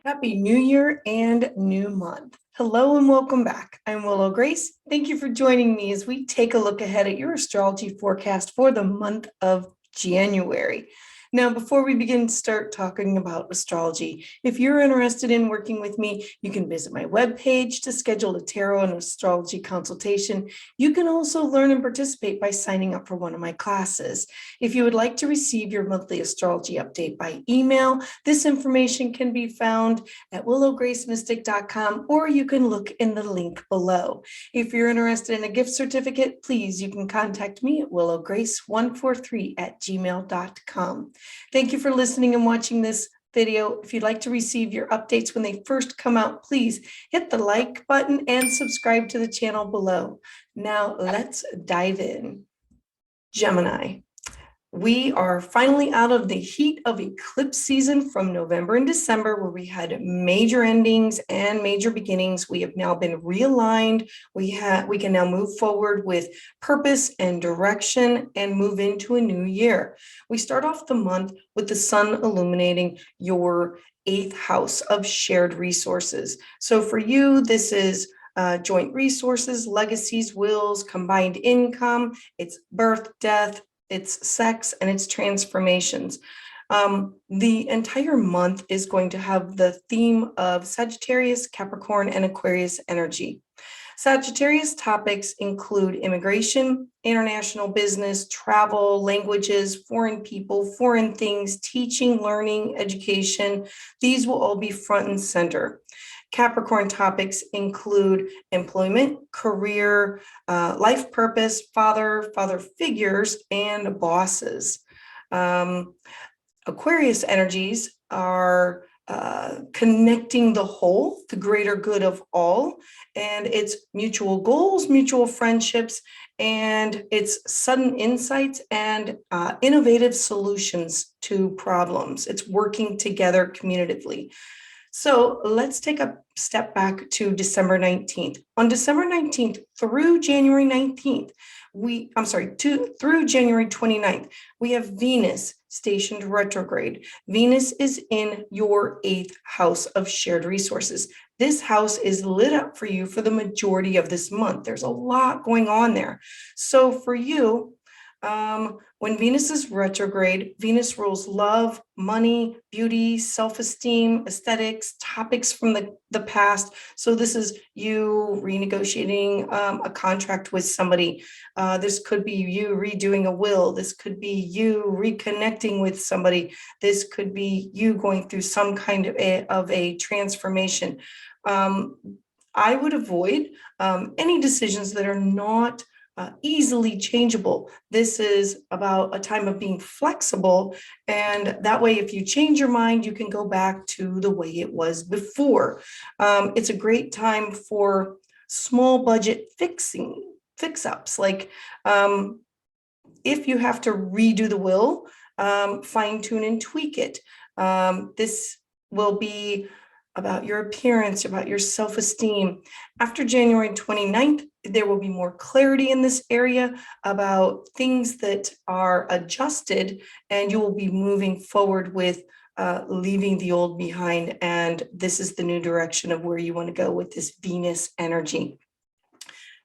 Happy New Year and new month. Hello and welcome back. I'm Willow Grace. Thank you for joining me as we take a look ahead at your astrology forecast for the month of January. Now, before we begin to start talking about astrology, if you're interested in working with me, you can visit my webpage to schedule a tarot and astrology consultation. You can also learn and participate by signing up for one of my classes. If you would like to receive your monthly astrology update by email, this information can be found at willowgracemystic.com, or you can look in the link below. If you're interested in a gift certificate, please, you can contact me at willowgrace143@gmail.com. Thank you for listening and watching this video. If you'd like to receive your updates when they first come out, please hit the like button and subscribe to the channel below. Now let's dive in. Gemini. We are finally out of the heat of eclipse season from November and December, where we had major endings and major beginnings. We have now been realigned. We can now move forward with purpose and direction and move into a new year. We start off the month with the sun illuminating your 8th house of shared resources. So for you, this is joint resources, legacies, wills, combined income, it's birth, death, it's sex, and it's transformations. The entire month is going to have the theme of Sagittarius, Capricorn, and Aquarius energy. Sagittarius topics include immigration, international business, travel, languages, foreign people, foreign things, teaching, learning, education. These will all be front and center. Capricorn topics include employment, career, life purpose, father figures, and bosses. Aquarius energies are connecting the whole, the greater good of all, and it's mutual goals, mutual friendships, and it's sudden insights and innovative solutions to problems. It's working together communicatively. So let's take a step back to December 19th. On December 19th through January 19th, through January 29th, we have Venus stationed retrograde. Venus is in your 8th house of shared resources. This house is lit up for you for the majority of this month. There's a lot going on there. So for you, when Venus is retrograde, Venus rules love, money, beauty, self-esteem, aesthetics, topics from the past. So this is you renegotiating a contract with somebody. This could be you redoing a will. This could be you reconnecting with somebody. This could be you going through some kind of a transformation. I would avoid any decisions that are not easily changeable. This is about a time of being flexible, and that way if you change your mind, you can go back to the way it was before. It's a great time for small budget fix-ups, like if you have to redo the will, fine-tune and tweak it. This will be about your appearance, about your self-esteem. After January 29th, there will be more clarity in this area about things that are adjusted, and you will be moving forward with leaving the old behind. And this is the new direction of where you want to go with this Venus energy.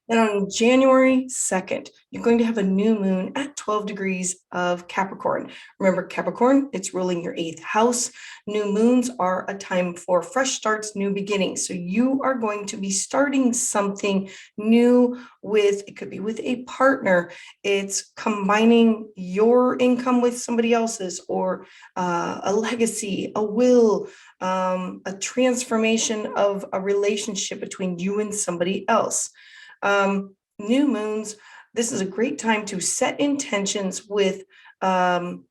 Then on January 2nd, you're going to have a new moon at 12 degrees of Capricorn. Remember, Capricorn, it's ruling your 8th house. New moons are a time for fresh starts, new beginnings. So you are going to be starting something new with, it could be with a partner. It's combining your income with somebody else's, or a legacy, a will, a transformation of a relationship between you and somebody else. New moons, this is a great time to set intentions with the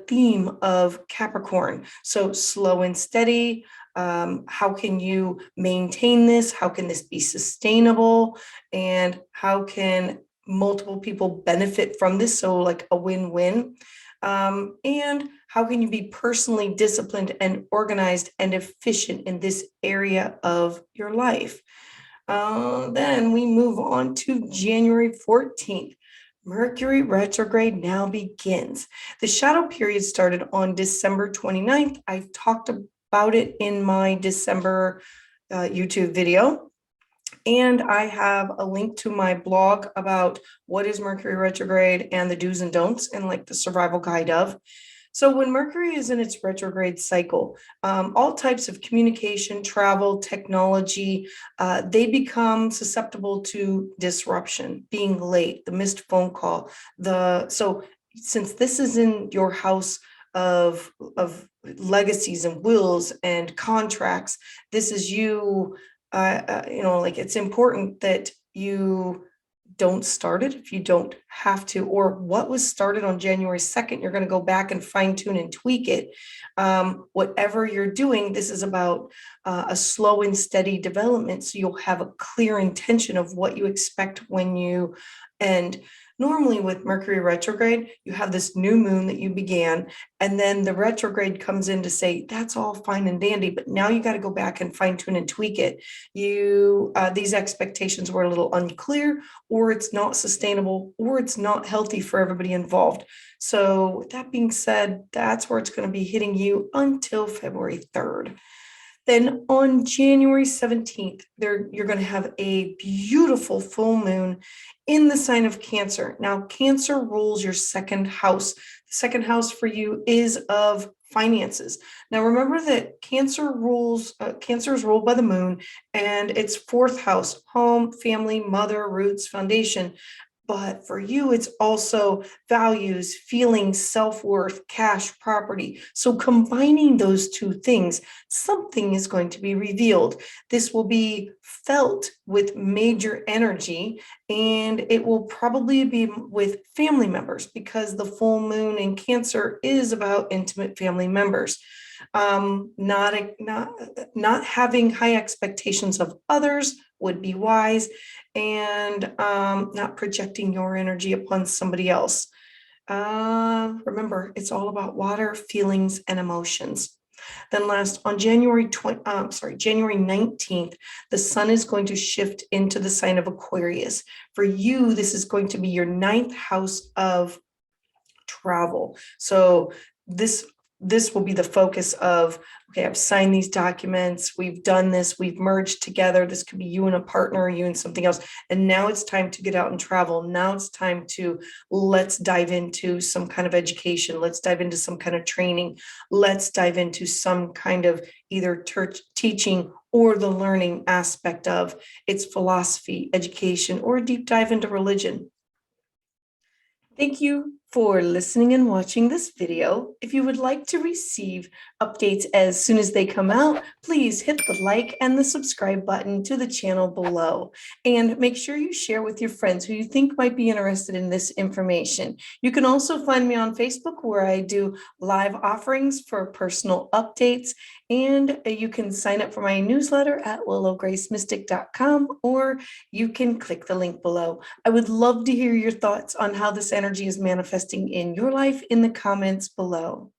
theme of Capricorn. So slow and steady. How can you maintain this? How can this be sustainable? And how can multiple people benefit from this? So like a win-win. And how can you be personally disciplined and organized and efficient in this area of your life? Then we move on to January 14th. Mercury retrograde now begins. The shadow period started on December 29th. I've talked about it in my December YouTube video. And I have a link to my blog about what is Mercury retrograde and the do's and don'ts and like the survival guide of. So when Mercury is in its retrograde cycle, all types of communication, travel, technology, they become susceptible to disruption, being late, the missed phone call. So since this is in your house of legacies and wills and contracts, this is you. Like it's important that you don't start it if you don't have to, or what was started on January 2nd, you're going to go back and fine tune and tweak it. Whatever you're doing, this is about a slow and steady development. So you'll have a clear intention of what you expect when you end. Normally with Mercury retrograde, you have this new moon that you began, and then the retrograde comes in to say, that's all fine and dandy, but now you got to go back and fine tune and tweak it. These expectations were a little unclear, or it's not sustainable, or it's not healthy for everybody involved. So with that being said, that's where it's going to be hitting you until February 3rd. Then on January 17th, you're going to have a beautiful full moon in the sign of Cancer. Now, Cancer rules your second house. The second house for you is of finances. Now, remember that Cancer is ruled by the moon, and it's fourth house, home, family, mother, roots, foundation. But for you, it's also values, feelings, self-worth, cash, property. So combining those two things, something is going to be revealed. This will be felt with major energy, and it will probably be with family members because the full moon in Cancer is about intimate family members. Not having high expectations of others would be wise, and not projecting your energy upon somebody else. Remember, it's all about water, feelings, and emotions. Then last, on January 19th, the sun is going to shift into the sign of Aquarius. For you, this is going to be your ninth house of travel. So this will be the focus of, okay, I've signed these documents, we've done this, we've merged together. This could be you and a partner, or you and something else. And now it's time to get out and travel. Now it's time to, let's dive into some kind of education. Let's dive into some kind of training. Let's dive into some kind of either teaching or the learning aspect of its philosophy, education, or a deep dive into religion. Thank you for listening and watching this video. If you would like to receive updates as soon as they come out, please hit the like and the subscribe button to the channel below. And make sure you share with your friends who you think might be interested in this information. You can also find me on Facebook, where I do live offerings for personal updates. And you can sign up for my newsletter at willowgracemystic.com, or you can click the link below. I would love to hear your thoughts on how this energy is manifesting in your life in the comments below.